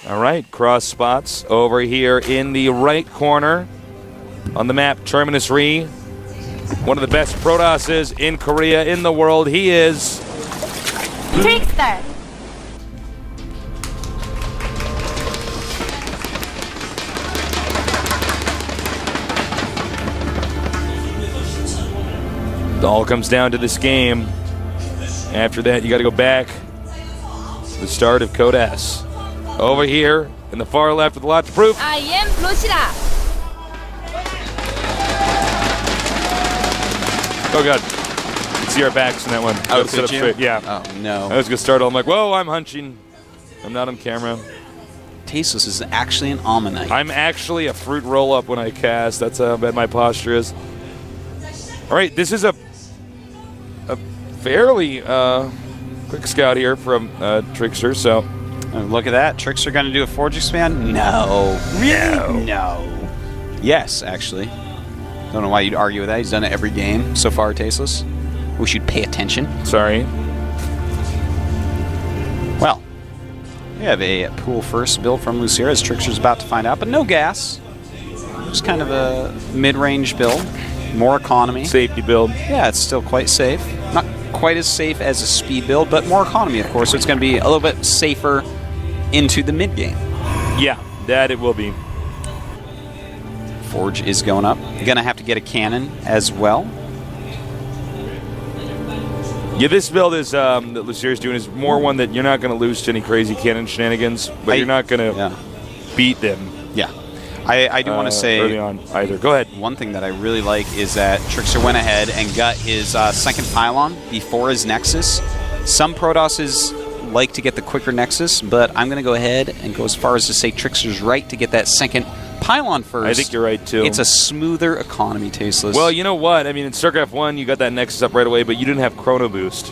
All right, cross spots over here in the right corner on the map. Terminus Re, one of the best Protosses in Korea, in the world. He is TricKsteR. It all comes down to this game. After that, you got to go back to the start of Code S. Over here in the far left with a lot to prove. I am LosirA. Oh god, you can see our backs in that one. Oh, Set up could you? straight. Yeah. Oh no. I was gonna start. I'm like, whoa, I'm hunching. I'm not on camera. Tasteless is actually an Ammonite. I'm actually a fruit roll-up when I cast. That's how bad my posture is. All right, this is a fairly quick scout here from TricKsteR. So Look at that. TricKsteR going to do a Forge Expand? No. No. Yes, actually. Don't know why you'd argue with that. He's done it every game so far, Tasteless. We should pay attention. sorry. Well, we have a pool first build from LosirA, as TricKsteR's about to find out, but no gas. Just kind of a mid-range build. More economy. Safety build. Yeah, it's still quite safe. Not quite as safe as a speed build, but more economy, of course, so it's going to be a little bit safer into the mid-game. Yeah, that it will be. Forge is going up. You're going to have to get a cannon as well. Yeah, this build is that LosirA's doing is more one that you're not going to lose to any crazy cannon shenanigans, but you're not going to beat them. Yeah. I do want to say early on either. Go ahead. one thing that I really like is that TricKsteR went ahead and got his second pylon before his Nexus. Some Protosses like to get the quicker Nexus, but I'm going to go ahead and go as far as to say TricKsteR's right to get that second pylon first. I think you're right, too. It's a smoother economy, Tasteless. Well, you know what? I mean, in StarCraft 1, you got that Nexus up right away, but you didn't have Chrono Boost.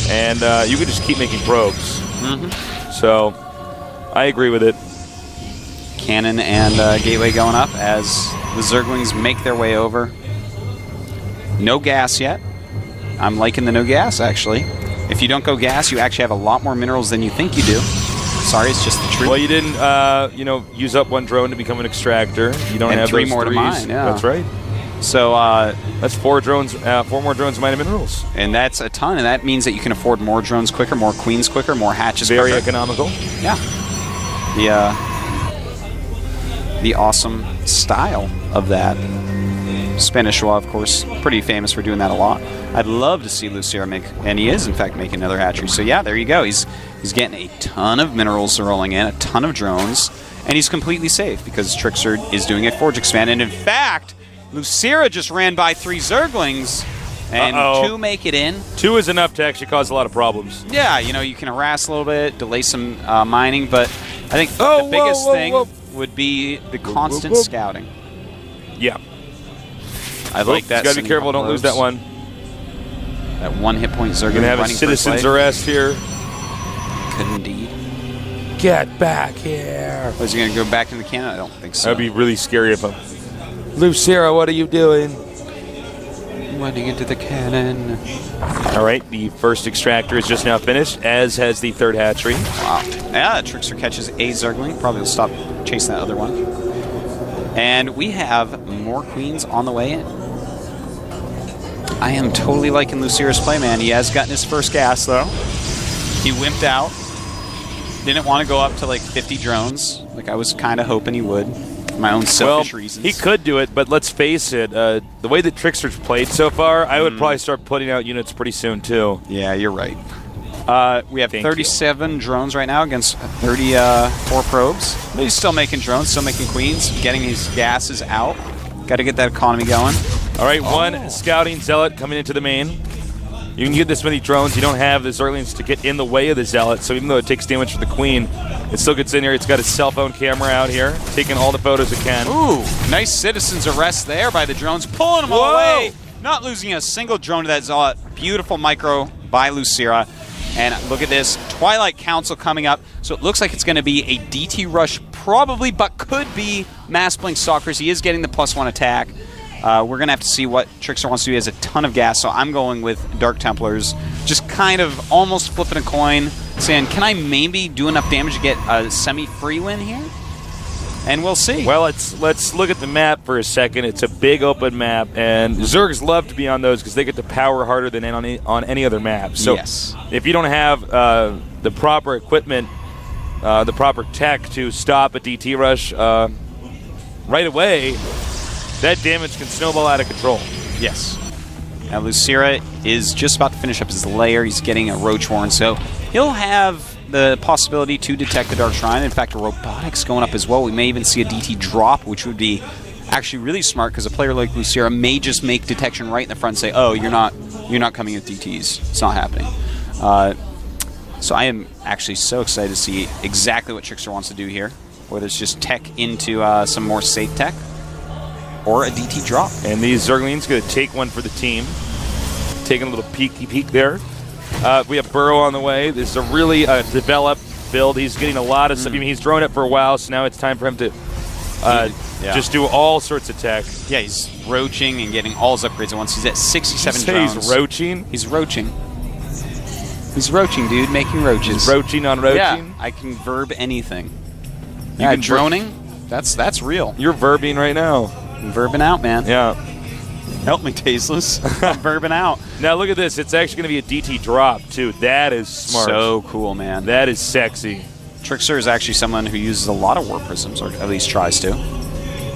And you could just keep making probes. So, I agree with it. Cannon and Gateway going up as the Zerglings make their way over. No gas yet. I'm liking the no gas, actually. If you don't go gas, you actually have a lot more minerals than you think you do. Sorry, it's just the truth. Well, you didn't, use up one drone to become an extractor. You don't And have three those more to threes. mine, yeah. That's right. So, That's four more drones mining minerals. and that's a ton, and that means that you can afford more drones quicker, more queens quicker, more hatches Very quicker. economical. Yeah. The awesome style of that. Spanish Schwa, of course, pretty famous for doing that a lot. I'd love to see LosirA make, and he is in fact making another hatchery. So yeah, there you go. He's getting a ton of minerals rolling in, a ton of drones, and he's completely safe because TricKsteR is doing a Forge Expand. And in fact, LosirA just ran by 3 Zerglings, and 2 make it in. 2 is enough to actually cause a lot of problems. Yeah, you can harass a little bit, delay some mining, but I think the biggest thing would be the constant scouting. Yeah. I like that. You gotta be careful, don't lose that one. That 1 hit point Zerglings. You're gonna have a citizen's arrest here. Could indeed. Get back here. Was he gonna go back in the cannon? I don't think so. That'd be really scary if him. LosirA, what are you doing? Running into the cannon. All right, the first extractor is just now finished, as has the third hatchery. Wow. Yeah, TricKsteR catches a Zergling. Probably will stop chasing that other one. And we have more queens on the way in. I am totally liking LosirA's play, man. He has gotten his first gas, though. He wimped out. Didn't want to go up to like 50 drones, like I was kind of hoping he would. For my own selfish reasons. He could do it, but let's face it, the way that TricKsteR's played so far, I would probably start putting out units pretty soon, too. Yeah, you're right. We have 37 drones right now against 34 probes. But he's still making drones, still making queens, getting these gases out. Got to get that economy going. All right, one scouting zealot coming into the main. You can get this many drones. You don't have the Zerglings to get in the way of the zealot, so even though it takes damage from the queen, it still gets in here. It's got a cell phone camera out here, taking all the photos it can. Ooh, nice citizen's arrest there by the drones, pulling them all away. Not losing a single drone to that zealot. Beautiful micro by LosirA. And look at this, Twilight Council coming up. So it looks like it's going to be a DT rush probably, but could be Mass Blink Stalkers. He is getting the +1 attack. We're going to have to see what TricKsteR wants to do. He has a ton of gas, so I'm going with Dark Templars. Just kind of almost flipping a coin, saying, can I maybe do enough damage to get a semi-free win here? And we'll see. Well, let's look at the map for a second. It's a big open map, and Zergs love to be on those because they get to power harder than on any other map. So yes. If you don't have the proper equipment, the proper tech to stop a DT rush right away, that damage can snowball out of control. Yes. Now LosirA is just about to finish up his lair. He's getting a Roach Horn, so he'll have the possibility to detect the Dark Shrine. In fact, a Robotics going up as well. We may even see a DT drop, which would be actually really smart because a player like LosirA may just make detection right in the front and say, "Oh, you're not coming with DTs. It's not happening." So I am actually so excited to see exactly what TricKsteR wants to do here, whether it's just tech into some more safe tech or a DT drop. And these Zerglings going to take one for the team. Taking a little peeky peek there. We have Burrow on the way. This is a really developed build. He's getting a lot of stuff. I mean, he's thrown it for a while, so now it's time for him to just do all sorts of tech. Yeah, he's roaching and getting all his upgrades at once. He's at 67 drones. He's roaching? He's roaching. He's roaching, dude, making roaches. He's roaching on roaching? Yeah, I can verb anything. Yeah, droning, that's real. You're verbing right now. I'm verbing out, man. Yeah. Help me, Tasteless. I'm verbing out. Now look at this. It's actually going to be a DT drop, too. That is smart. So cool, man. That is sexy. TricKsteR is actually someone who uses a lot of Warp Prisms, or at least tries to.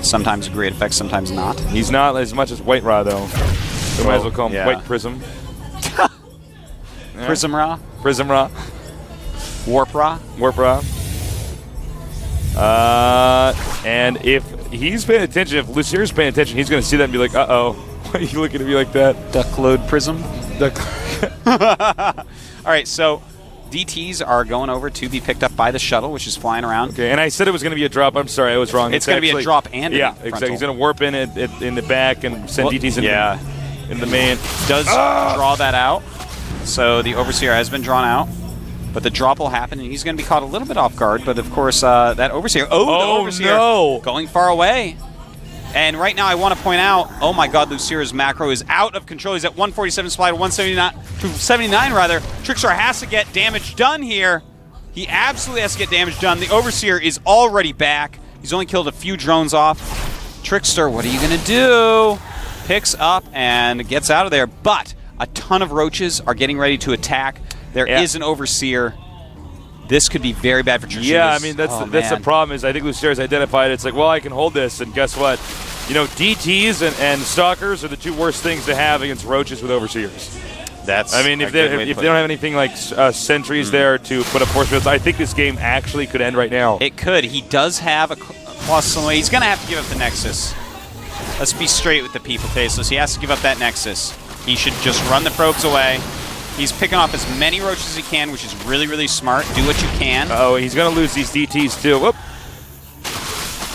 Sometimes a great effect, sometimes not. He's not as much as White Ra, though. So might as well call him White Prism. Prism Ra? Prism Ra. Warp Ra? Warp Ra. And if he's paying attention, if LosirA's paying attention, he's going to see that and be like, uh-oh. Why are you looking at me like that? Duck load Prism? All right, so DTs are going over to be picked up by the shuttle, which is flying around. Okay, and I said it was going to be a drop. I'm sorry, I was wrong. It's going to be a drop and exactly. He's going to warp in the back and send DTs in the main. Does draw that out. So the Overseer has been drawn out. But the drop will happen, and he's going to be caught a little bit off guard. But, of course, that Overseer... the Overseer no. going far away. And right now I want to point out, oh, my God, LosirA's macro is out of control. He's at 147 supply to 179, rather. TricKsteR has to get damage done here. He absolutely has to get damage done. The Overseer is already back. He's only killed a few drones off. TricKsteR, what are you going to do? Picks up and gets out of there. But a ton of roaches are getting ready to attack. There is an Overseer. This could be very bad for TricKsteR. Yeah, I mean, that's the problem is I think LosirA's identified it's like, well, I can hold this, and guess what? You know, DTs and Stalkers are the two worst things to have against roaches with Overseers. I mean, if they don't have anything like sentries there to put up force fields, I think this game actually could end right now. It could. He does have a plus some way. He's going to have to give up the Nexus. Let's be straight with the people, Tasteless. He has to give up that Nexus. He should just run the probes away. He's picking off as many roaches as he can, which is really, really smart. Do what you can. Oh, he's going to lose these DTs too. Whoop.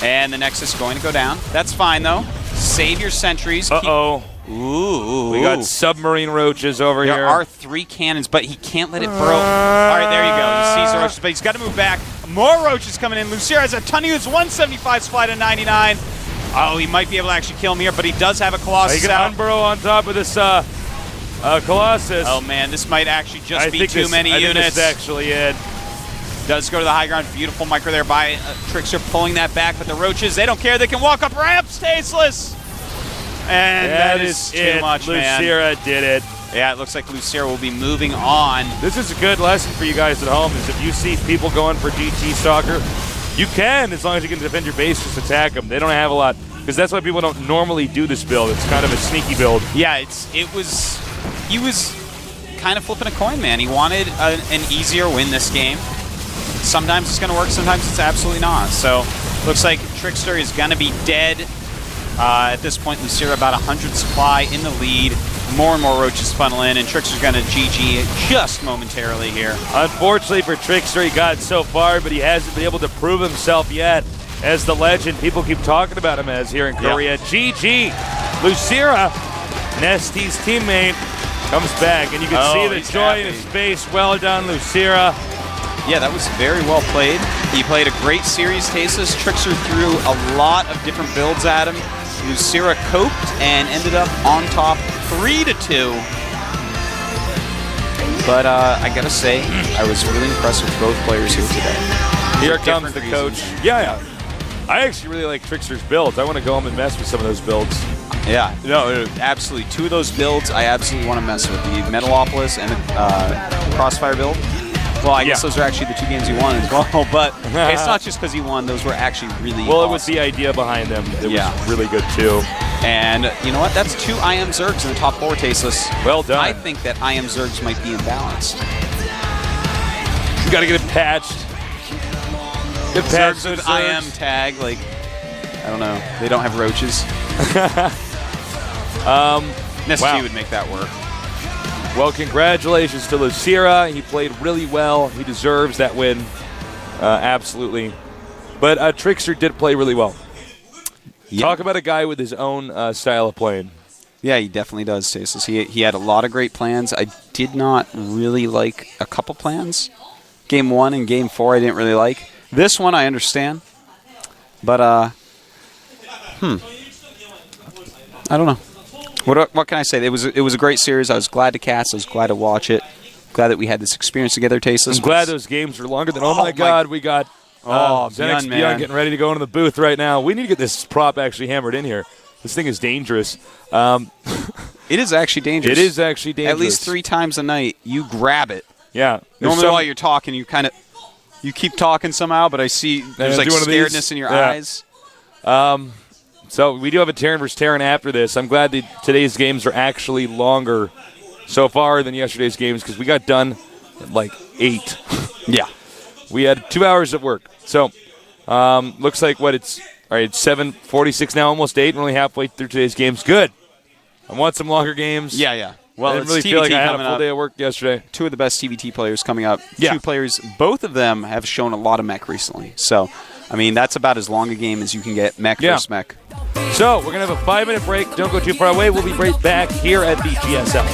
And the Nexus is going to go down. That's fine, though. Save your sentries. Uh-oh. Ooh. We got submarine roaches over here. There are 3 cannons, but he can't let it burrow. All right, there you go. He sees the roaches, but he's got to move back. More roaches coming in. LosirA has a ton of units. 175 supply to 99. Oh, he might be able to actually kill him here, but he does have a Colossus He can unburrow on top of this Colossus. Oh, man, this might actually just be too many units. I think this is actually it. Does go to the high ground. Beautiful micro there by TricKsteR pulling that back, but the roaches, they don't care. They can walk up ramps, Tasteless. And that is too much, man. LosirA did it. Yeah, it looks like LosirA will be moving on. This is a good lesson for you guys at home, is if you see people going for DT Stalker, you can, as long as you can defend your base, just attack them. They don't have a lot, because that's why people don't normally do this build. It's kind of a sneaky build. Yeah, he was kind of flipping a coin, man. He wanted an easier win this game. Sometimes it's going to work, sometimes it's absolutely not. So, looks like TricKsteR is going to be dead. At this point, LosirA about 100 supply in the lead. More and more roaches funnel in, and TricKsteR's going to GG just momentarily here. Unfortunately for TricKsteR, he got so far, but he hasn't been able to prove himself yet as the legend people keep talking about him as here in Korea. GG. LosirA, Nesty's teammate, comes back, and you can see the joy in his face. Well done, LosirA. Yeah, that was very well played. He played a great series, Tasteless. TricKsteR threw a lot of different builds at him. LosirA coped and ended up on top 3-2. But I gotta say, I was really impressed with both players here today. Here For comes the different coach. reasons. Yeah. I actually really like TricKsteR's builds. I want to go home and mess with some of those builds. Yeah, no, absolutely. Two of those builds I absolutely want to mess with. The Metalopolis and the Crossfire build. Well, I guess those are actually the 2 games he won as well. But it's not just because he won. Those were actually really Well, awesome. it was the idea behind them. It was really good, too. And you know what? That's 2 I Am Zergs in the top 4, Tasteless. Well done. I think that I Am Zergs might be imbalanced. You got to get it patched. Get patched Zergs with I Am tag, like, I don't know. They don't have roaches. Nessie would make that work. Well, congratulations to LosirA. He played really well. He deserves that win. Absolutely. But TricKsteR did play really well. Yeah. Talk about a guy with his own style of playing. Yeah, he definitely does, Tasteless. He had a lot of great plans. I did not really like a couple plans. Game 1 and Game 4 I didn't really like. This one I understand. But, I don't know. What can I say? It was a great series. I was glad to cast. I was glad to watch it. Glad that we had this experience together, Tasteless. I'm glad those games were longer than. Oh my God, we got Xenix Beyond getting ready to go into the booth right now. We need to get this prop actually hammered in here. This thing is dangerous. It is actually dangerous. It is actually dangerous. At least 3 times a night, you grab it. Yeah. Normally, while you're talking, you keep talking somehow, but I see there's like scaredness in your eyes. So we do have a Terran versus Terran after this. I'm glad that today's games are actually longer so far than yesterday's games because we got done at like 8. Yeah. We had 2 hours of work. So looks like it's 7:46 now, almost 8. We're only halfway through today's games. Good. I want some longer games. Yeah. Well, I didn't really feel like I had a full day of work yesterday. 2 of the best TVT players coming up. Yeah. 2 players, both of them have shown a lot of mech recently. So, I mean, that's about as long a game as you can get mech versus mech. So we're going to have a 5-minute break. Don't go too far away. We'll be right back here at BGSL.